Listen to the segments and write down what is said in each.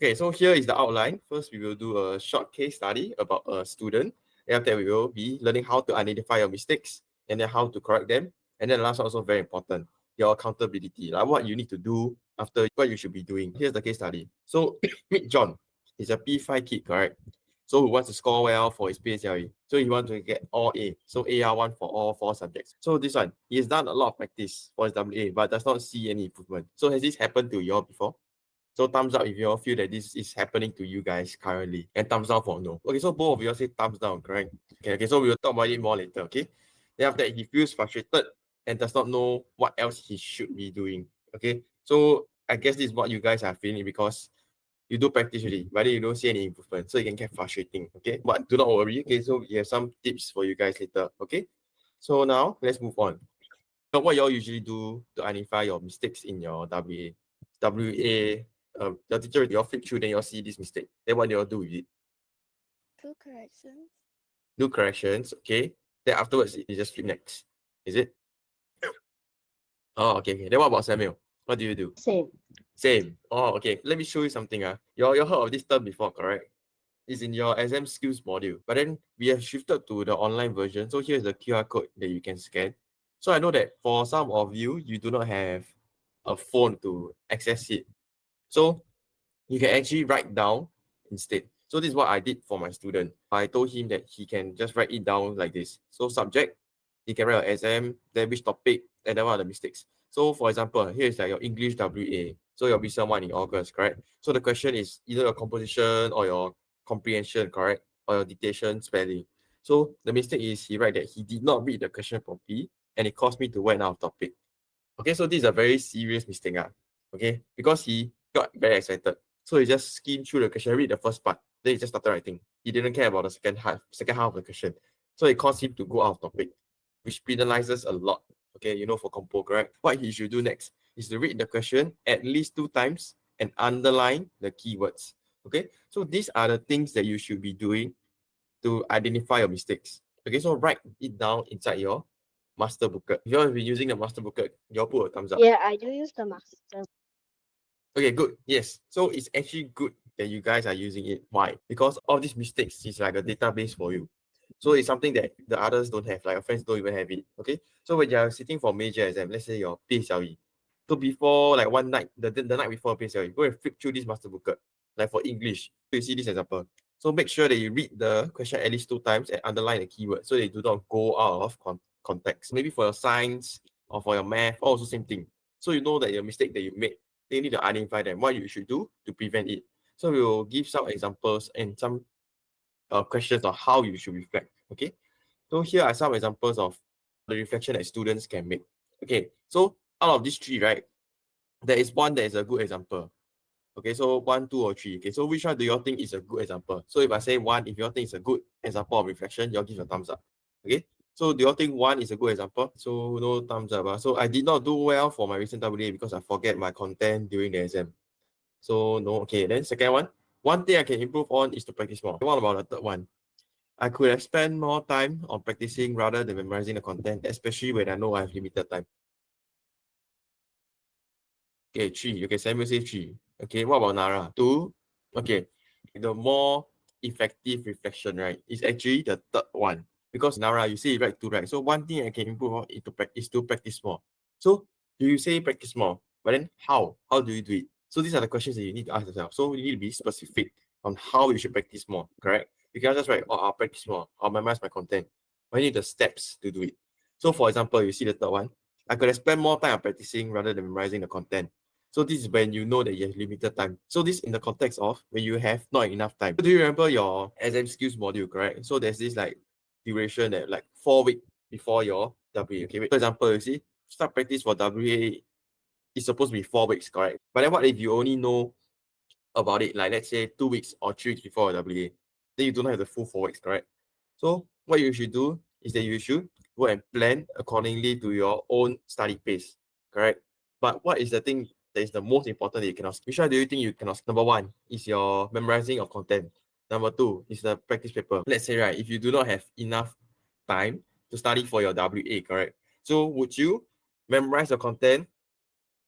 Okay, so here is the outline. First, we will do a short case study about a student. And after that, we will be learning how to identify your mistakes and then how to correct them. And then the last one also very important, your accountability, like what you need to do after what you should be doing. Here's the case study. So meet John. He's a P5 kid, correct? So who wants to score well for his PSLE. So he wants to get all A. So AR1 for all 4 subjects. So this one, he has done a lot of practice for his WA, but does not see any improvement. So has this happened to you all before? So thumbs up if you all feel that this is happening to you guys currently, and thumbs down for no. Okay, so both of you all say thumbs down, correct? Okay, so we will talk about it more later, okay? Then after that, he feels frustrated and does not know what else he should be doing, okay? So I guess this is what you guys are feeling because you do practice really, but then you don't see any improvement, so it can get frustrating, okay? But do not worry, okay? So we have some tips for you guys later, okay? So now, let's move on. So what y'all usually do to identify your mistakes in your WA? WA, the teacher, y'all flip through, then y'all see this mistake. Then what do y'all do with it? Do corrections. Do corrections, okay? Then afterwards, you just flip next. Is it? Oh, okay, okay. Then what about Samuel? What do you do? Same. Same. Oh, okay. Let me show you something. You heard of this term before, correct? It's in your exam skills module. But then we have shifted to the online version. So here's the QR code that you can scan. So I know that for some of you, you do not have a phone to access it. So you can actually write down instead. So this is what I did for my student. I told him that he can just write it down like this. So subject, he can write an exam, then which topic, and then what are the mistakes. So for example, here is like your English WA. So your recent one in August, correct? So the question is either your composition or your comprehension, correct? Or your dictation, spelling. So the mistake is he write that he did not read the question properly and it caused me to went out of topic. Okay, so this is a very serious mistake. Okay, because he got very excited. So he just skimmed through the question, read the first part, then he just started writing. He didn't care about the second half of the question. So it caused him to go out of topic, which penalizes a lot. Okay, for compo, correct? What he should do next is to read the question at least 2 times and underline the keywords. Okay, so these are the things that you should be doing to identify your mistakes. Okay, so write it down inside your master booklet. If you have been using the master booklet, you'll put a thumbs up. Yeah, I do use the master. Okay, good. Yes. So it's actually good that you guys are using it. Why? Because all these mistakes is like a database for you. So it's something that the others don't have, like your friends don't even have it. Okay. So when you're sitting for major exam, let's say your PSLE. So before like one night, the night before PSLE, go and flip through this master booklet. Like for English, you see this example. So make sure that you read the question at least 2 times and underline the keyword so they do not go out of context. Maybe for your science or for your math, also same thing. So you know that your mistake that you made, they need to identify them, what you should do to prevent it. So we will give some examples and some questions on how you should reflect. Okay. So here are some examples of the reflection that students can make. Okay. So out of these 3, right, there is one that is a good example. Okay, so 1, 2, or 3. Okay, so which one do you all think is a good example? So if I say 1, if you all think it's a good example of reflection, you all give a thumbs up. Okay, so do you all think 1 is a good example? So no thumbs up. So I did not do well for my recent WA because I forget my content during the exam. So no. Okay, then second one thing I can improve on is to practice more. What about the third one? I could have spent more time on practicing rather than memorizing the content, especially when I know I have limited time. Okay, 3. Okay, Samuel says 3. Okay, what about Nara? 2. Okay, the more effective reflection, right, is actually the third one. Because Nara, you say right 2, right? So one thing I can improve on is to practice more. So you say practice more, but then how? How do you do it? So these are the questions that you need to ask yourself. So you need to be specific on how you should practice more, correct? You can just write, oh, I'll practice more, I'll memorize my content. But you need the steps to do it. So for example, you see the third one, I could have spent more time on practicing rather than memorizing the content. So this is when you know that you have limited time. So this in the context of when you have not enough time. So do you remember your exam skills module, correct? So there's this like duration that like 4 weeks before your WA. Okay, for example, you see, start practice for WA is supposed to be 4 weeks, correct? But then what if you only know about it, like let's say 2 weeks or 3 weeks before WA? Then you don't have the full 4 weeks, correct? So what you should do is that you should go and plan accordingly to your own study pace, correct? But what is the thing that is the most important that you cannot skip? Which one do you think you cannot skip? Number 1 is your memorizing of content. Number 2 is the practice paper. Let's say, right, if you do not have enough time to study for your WA, correct? So would you memorize the content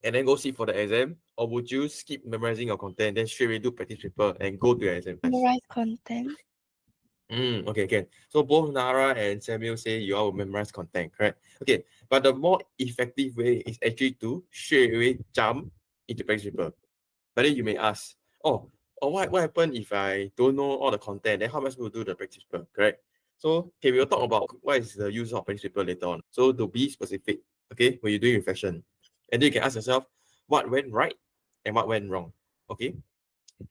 and then go sit for the exam? Or would you skip memorizing your content, then straight away do practice paper and go to your exam? Memorize content. Okay, okay. So both Nara and Samuel say you all will memorize content, correct? Okay, but the more effective way is actually to straight away jump into practice paper. But then you may ask, what happen if I don't know all the content? Then how am I supposed to do the practice paper, correct? So, okay, we'll talk about what is the use of practice paper later on. So to be specific, okay, when you're doing reflection, and then you can ask yourself what went right and what went wrong, okay?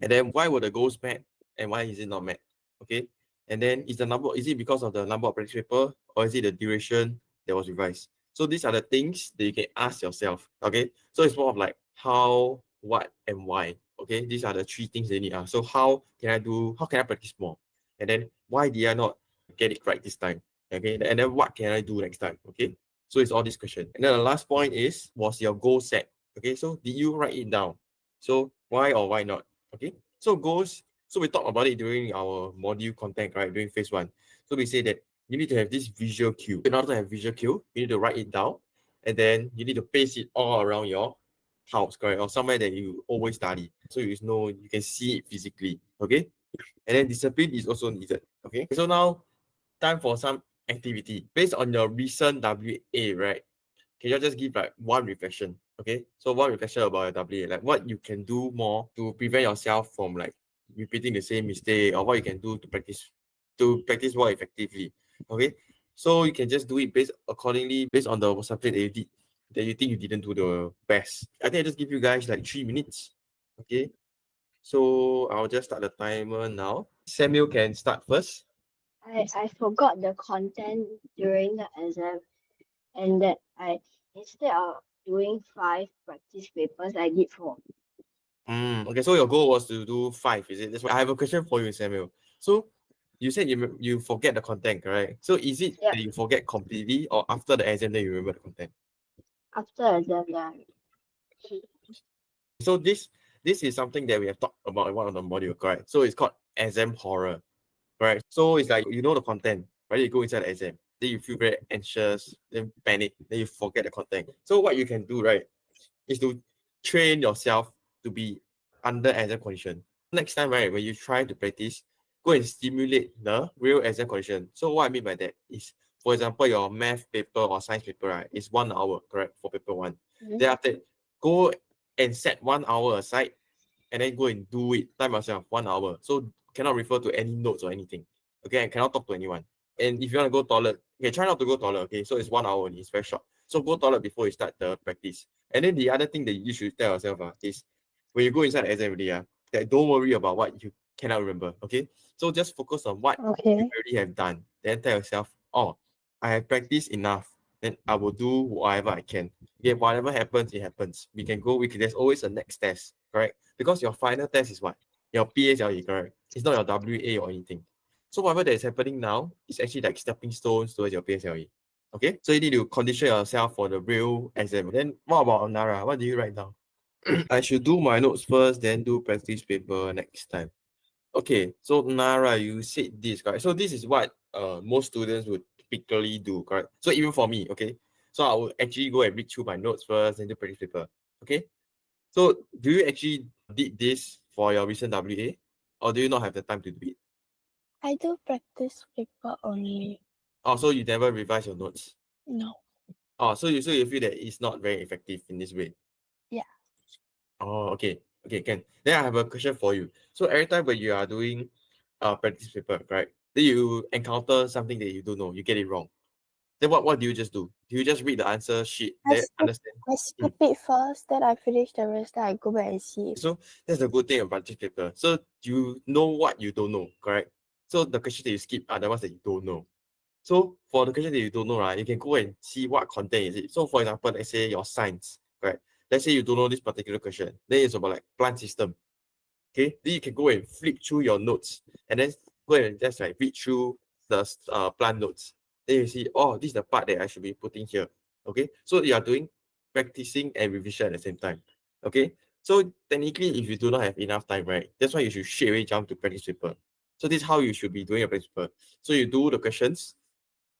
And then why were the goals met and why is it not met? Okay. And then is it because of the number of practice paper or is it the duration that was revised? So these are the things that you can ask yourself. Okay. So it's more of like how, what, and why. Okay. These are the three things that you need to ask. So how can I practice more? And then why did I not get it right this time? Okay. And then what can I do next time? Okay. So it's all this question. And then the last point is, was your goal set? Okay. So did you write it down? So why or why not? Okay, so goals. So we talked about it during our module content, right? During phase 1. So we say that you need to have this visual cue. In order to have visual cue, you need to write it down, and then you need to paste it all around your house, correct? Or somewhere that you always study, so you know you can see it physically. Okay, and then discipline is also needed. Okay, so now time for some activity based on your recent WA, right? Can you just give like one reflection? Okay, so one reflection about your WA, like what you can do more to prevent yourself from like repeating the same mistake, or what you can do to practice more effectively. Okay, so you can just do it based on the subject that you did, that you think you didn't do the best. I think I just give you guys like 3 minutes. Okay, so I'll just start the timer now. Samuel can start first. I forgot the content during the exam, and that I instead of doing 5 practice papers, I did 4. Okay, so your goal was to do 5, is it? That's why I have a question for you, Samuel. So you said you forget the content, correct? So is it Yep. that you forget completely, or after the exam then you remember the content? After exam, yeah. So this is something that we have talked about in one of the module, correct? So it's called exam horror, right? So it's like you know the content, right? You go inside the exam, then you feel very anxious, then panic, then you forget the content. So what you can do, right, is to train yourself to be under exam condition. Next time, right, when you try to practice, go and stimulate the real exam condition. So what I mean by that is, for example, your math paper or science paper, right, is 1 hour, correct, for paper 1. Mhm. Then after that, go and set 1 hour aside and then go and do it, time yourself 1 hour. So cannot refer to any notes or anything. Okay, and cannot talk to anyone. And if you want to go toilet, okay, try not to go toilet. Okay, so it's 1 hour only, it's very short. So go toilet before you start the practice. And then the other thing that you should tell yourself is when you go inside the exam already, that don't worry about what you cannot remember. Okay, so just focus on what you Okay. already have done. Then tell yourself, oh, I have practiced enough. Then I will do whatever I can. Okay, whatever happens, it happens. There's always a next test, correct? Because your final test is what? Your PSLE, correct? It's not your WA or anything. So whatever that is happening now is actually like stepping stones towards your PSLE. Okay, so you need to condition yourself for the real exam. Then what about Nara? What do you write down? I should do my notes first, then do practice paper next time. Okay, so Nara, you said this, correct? So this is what most students would typically do, correct? So even for me, okay, so I will actually go and read through my notes first, then do practice paper. Okay, so do you actually did this for your recent WA, or do you not have the time to do it? I do practice paper only. Oh, so you never revise your notes? No. Oh, so you feel that it's not very effective in this way? Yeah. Oh, okay. Okay, can. Then I have a question for you. So every time when you are doing practice paper, right? Then you encounter something that you don't know, you get it wrong. Then what do you just do? Do you just read the answer sheet, then understand? I skip it first, then I finish the rest, then I go back and see. So that's the good thing about practice paper. So you know what you don't know, correct? So the questions that you skip are the ones that you don't know. So for the question that you don't know, right, you can go and see what content is it. So for example, let's say your science, right? Let's say you don't know this particular question. Then it's about like plant system. Okay, then you can go and flip through your notes and then go and just like read through the plant notes. Then you see, oh, this is the part that I should be putting here. Okay, so you are doing practicing and revision at the same time. Okay, so technically, if you do not have enough time, right, that's why you should straight away jump to practice paper. So this is how you should be doing your practice paper. So you do the questions,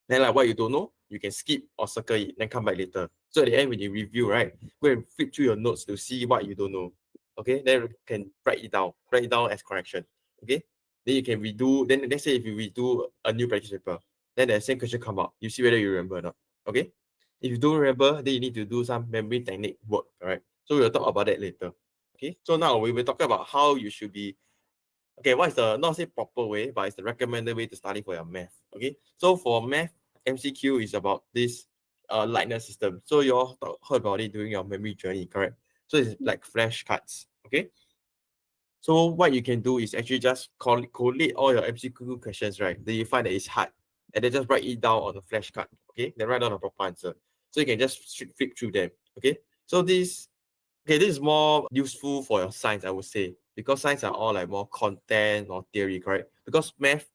then like what you don't know, you can skip or circle it, then come back later. So at the end, when you review, right, go and flip through your notes to see what you don't know. Okay, then you can write it down as correction. Okay, then you can redo. Then let's say if you redo a new practice paper, then the same question come out. You see whether you remember or not. Okay, if you don't remember, then you need to do some memory technique work. All right. So we'll talk about that later. Okay. So now we will talk about how you should be. Okay, what is the not say proper way, but it's the recommended way to study for your math. Okay. So for math, MCQ is about this likeness system. So you all heard about it during your memory journey, correct? So it's like flashcards. Okay. So what you can do is actually just collate all your MCQ questions, right? Then you find that it's hard, and then just write it down on a flashcard. Okay, then write down a proper answer. So you can just flip through them. Okay, so this is more useful for your science, I would say, because science are all like more content or theory, correct? Because math,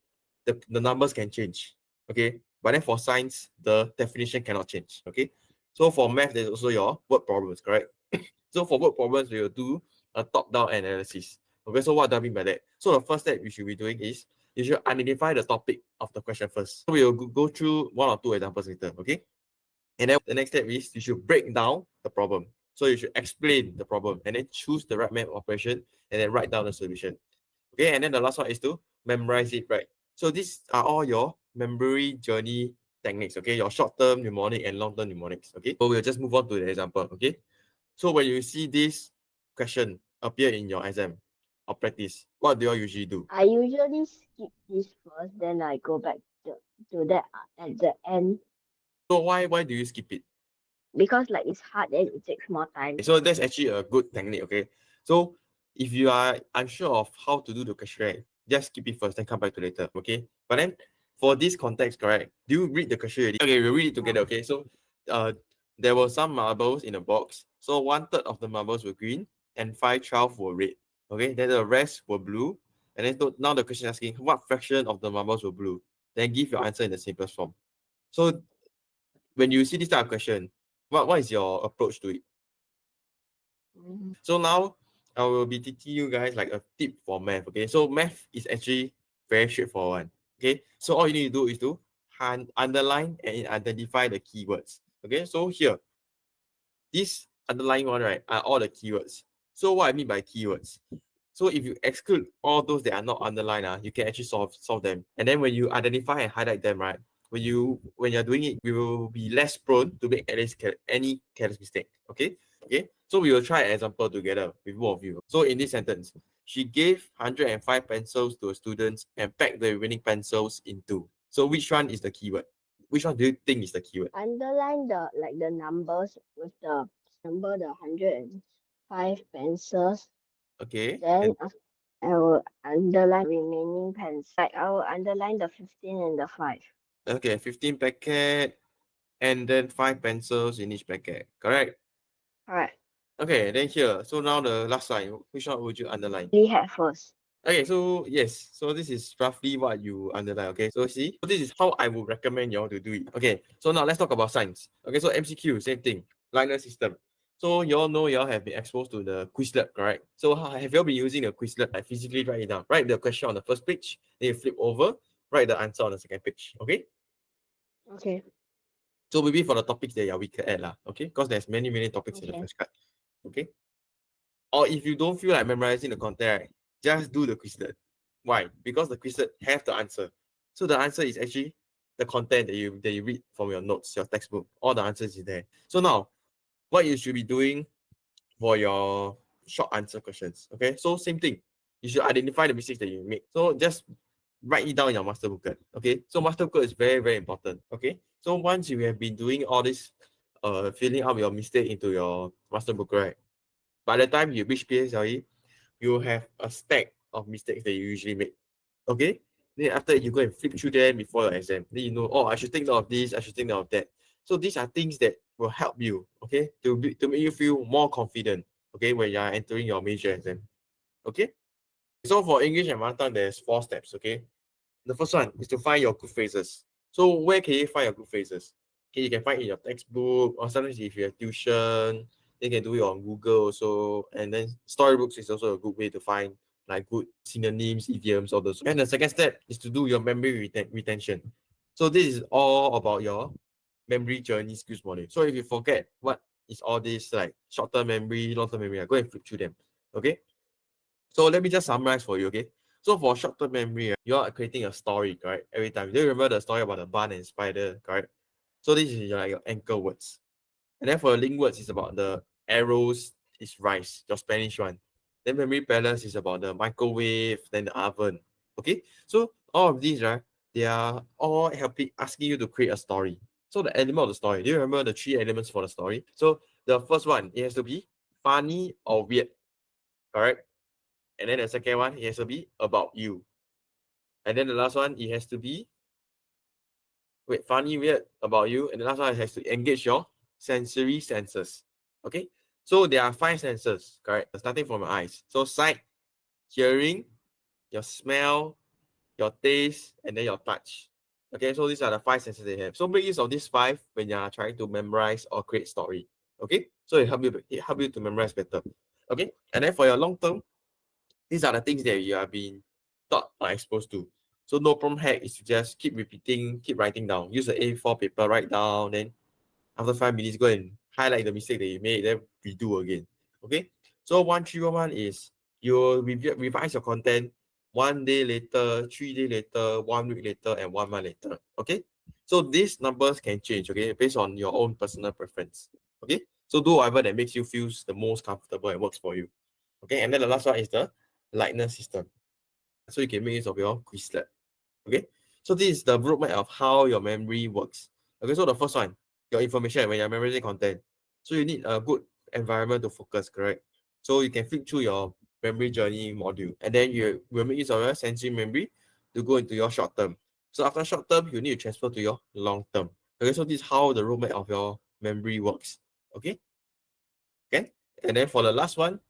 the numbers can change. Okay, but then for science, the definition cannot change. Okay, so for math, there's also your word problems, correct? So for word problems, we will do a top-down analysis. Okay, so what do I mean by that? So the first step you should be doing is you should identify the topic of the question first. So we will go through one or two examples later, okay? And then the next step is you should break down the problem. So you should explain the problem and then choose the right map operation and then write down the solution. Okay, and then the last one is to memorize it, right? So these are all your memory journey techniques, okay? Your short-term mnemonic and long-term mnemonics, okay? So we'll just move on to the example, okay? So when you see this question appear in your exam or practice, what do you all usually do? I usually skip this first, then I go back to that at the end So why do you skip it? because like it's hard, then it takes more time. So that's actually a good technique, okay? So if you are unsure of how to do the question, right, just skip it first, then come back to later, okay? But then for this context, correct, do you read the question already? Okay, we'll read it together, okay? So there were some marbles in a box. So 1/3 of the marbles were green and 5/12 were red. Okay, then the rest were blue. And then now the question asking what fraction of the marbles were blue? Then give your answer in the simplest form. So when you see this type of question, what is your approach to it? So now I will be teaching you guys like a tip for math. Okay, so math is actually very straightforward. Okay, so all you need to do is to underline and identify the keywords. Okay, so here, this underlying one, right, are all the keywords. So what I mean by keywords, so if you exclude all those that are not underlined, you can actually solve them. And then when you identify and highlight them, right, when you're doing it, we will be less prone to make any careless mistake. Okay. Okay. So we will try an example together with both of you. So in this sentence, she gave 105 pencils to her students and packed the remaining pencils in two. So which one is the keyword? Which one do you think is the keyword? Underline the numbers with the number, the 105 pencils. Okay. Then I will underline remaining pens. Like I will underline the 15 and the 5. Okay, 15 packet and then 5 pencils in each packet. Correct? Alright. Okay, then here. So now the last line, which one would you underline? We had first. Okay, so yes, so this is roughly what you underline. Okay, so see, so this is how I would recommend you all to do it. Okay, so now let's talk about science. Okay, so MCQ, same thing, linear system. So you all know you all have been exposed to the Quizlet, correct? So have you all been using the Quizlet? Like physically write it down. Write the question on the first page, then you flip over, write the answer on the second page. Okay. Okay. So maybe for the topics that you are weaker at, okay, because there's many topics in the first card. Okay. Or if you don't feel like memorizing the content, right, just do the Quizlet. Why? Because the Quizlet have the answer. So the answer is actually the content that you read from your notes, your textbook. All the answers is there. So now, what you should be doing for your short answer questions. Okay, so same thing. You should identify the mistakes that you make. So just write it down in your master booklet. Okay, so master booklet is very important. Okay, so once you have been doing all this, filling up your mistake into your master booklet, right? By the time you reach PSLE, you have a stack of mistakes that you usually make. Okay? Then after you go and flip through them before your exam. Then you know, oh, I should take note of this, I should take note of that. So these are things that will help you, okay, to make you feel more confident, okay, when you are entering your major exam. Okay? So for English and Mother Tongue, there's 4 steps, okay? The first one is to find your good phrases. So where can you find your good phrases? Okay, you can find it in your textbook, or sometimes if you have tuition, you can do it on Google also. And then storybooks is also a good way to find like good synonyms, idioms, all those. And the second step is to do your memory retention. So this is all about your memory journey skills module. So if you forget what is all this like short-term memory, long-term memory, go and flip through them. Okay. So let me just summarize for you, okay? So for short-term memory, you are creating a story, correct? Every time. Do you remember the story about the bun and spider, correct? So this is like your anchor words. And then for your link words, it's about the arrows is rice, your Spanish one. Then memory palace is about the microwave, then the oven. Okay? So all of these, right? They are all helping asking you to create a story. So the element of the story. Do you remember the 3 elements for the story? So the first one, it has to be funny or weird. Correct? And then the second one, it has to be about you. And then the last one, it has to be funny, weird, about you. And the last one, it has to engage your sensory senses. Okay? So there are 5 senses, correct? Starting from your eyes. So sight, hearing, your smell, your taste, and then your touch. Okay, so these are the 5 senses they have. So make use of these 5 when you are trying to memorize or create story. Okay, so it help you to memorize better. Okay, and then for your long term, these are the things that you have been taught or exposed to. So no problem hack is to just keep repeating, keep writing down. Use the A4 paper, write down, then after 5 minutes, go and highlight the mistake that you made, then redo again. Okay. So 1311 is you revise your content 1 day later, 3 days later, 1 week later, and 1 month later. Okay. So these numbers can change, okay, based on your own personal preference. Okay. So do whatever that makes you feel the most comfortable and works for you. Okay. And then the last one is the likeness system. So you can make use of your Quizlet. Okay. So this is the roadmap of how your memory works. Okay. So the first one, your information when you're memorizing content. So you need a good environment to focus, correct? So you can flip through your memory journey module, and then you will make use of your sensory memory to go into your short term. So after short term, you need to transfer to your long term. Okay. So this is how the roadmap of your memory works. Okay. Okay. And then for the last one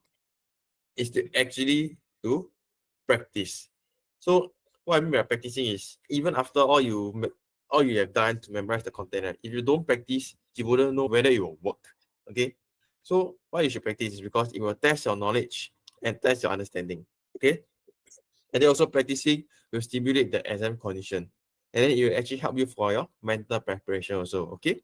is to actually do practice. So what I mean by practicing is even after all you have done to memorize the content, right? If you don't practice, you wouldn't know whether it will work. Okay. So why you should practice is because it will test your knowledge and test your understanding. Okay. And then also practicing will stimulate the exam condition. And then it will actually help you for your mental preparation also. Okay.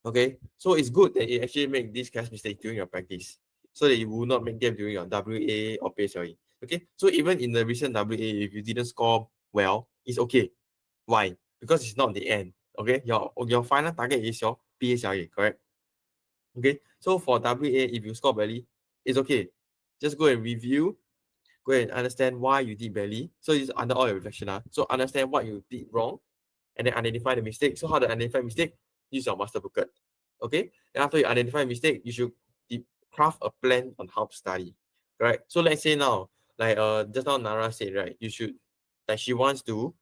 Okay. So it's good that you actually make these class mistakes during your practice so that you will not make them during your WA or PSLE. Okay. So even in the recent WA, if you didn't score well, it's okay. Why? Because it's not the end. Okay. Your final target is your PSLE, correct? Okay. So for WA, if you score badly, it's okay. Just go and review, go and understand why you did badly. So it's under all your reflection. So understand what you did wrong and then identify the mistake. So how to identify mistake? Use your master booklet. Okay. And after you identify mistake, you should craft a plan on how to study. Right. So let's say now, like just now Nara said, right, you should like she wants to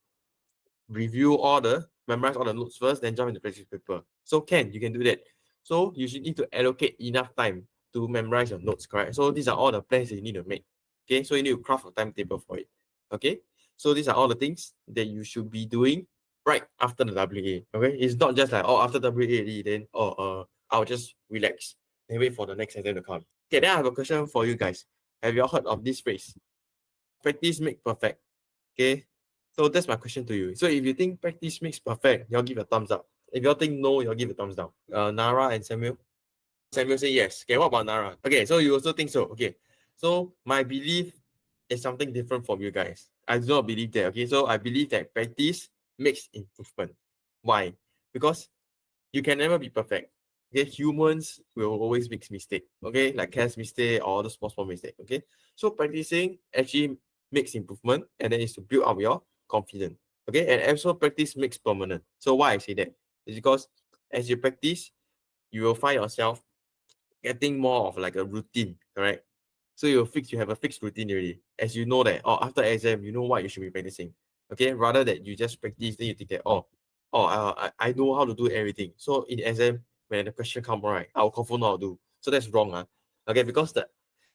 memorize all the notes first, then jump into practice paper. So you can do that. So you should need to allocate enough time to memorize your notes, correct? So these are all the plans that you need to make. Okay, so you need to craft a timetable for it. Okay, so these are all the things that you should be doing right after the WA. Okay, it's not just like after WA then I'll just relax and wait for the next exam to come. Okay, then I have a question for you guys. Have you all heard of this phrase? Practice make perfect. Okay, so that's my question to you. So if you think practice makes perfect, y'all give a thumbs up. If y'all think no, y'all give a thumbs down. Nara and Samuel. Samuel say yes. Okay, what about Nara? Okay, so you also think so. Okay, so my belief is something different from you guys. I do not believe that. Okay, so I believe that practice makes improvement. Why? Because you can never be perfect. Okay, humans will always make mistake. Okay, like Cass mistake or the small mistake. Okay, so practicing actually makes improvement, and then it's to build up your confidence. Okay, and also practice makes permanent. So why I say that is because as you practice, you will find yourself getting more of like a routine, correct? So you have a fixed routine already. As you know that, after exam, you know what you should be practicing. Okay, rather that you just practice, then you think that, I know how to do everything. So in exam, when the question come right, I'll confirm know how to do. So that's wrong. Okay, because the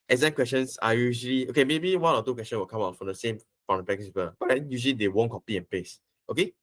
exam questions are usually, okay, maybe 1 or 2 questions will come out from the practice paper, but then usually they won't copy and paste. Okay,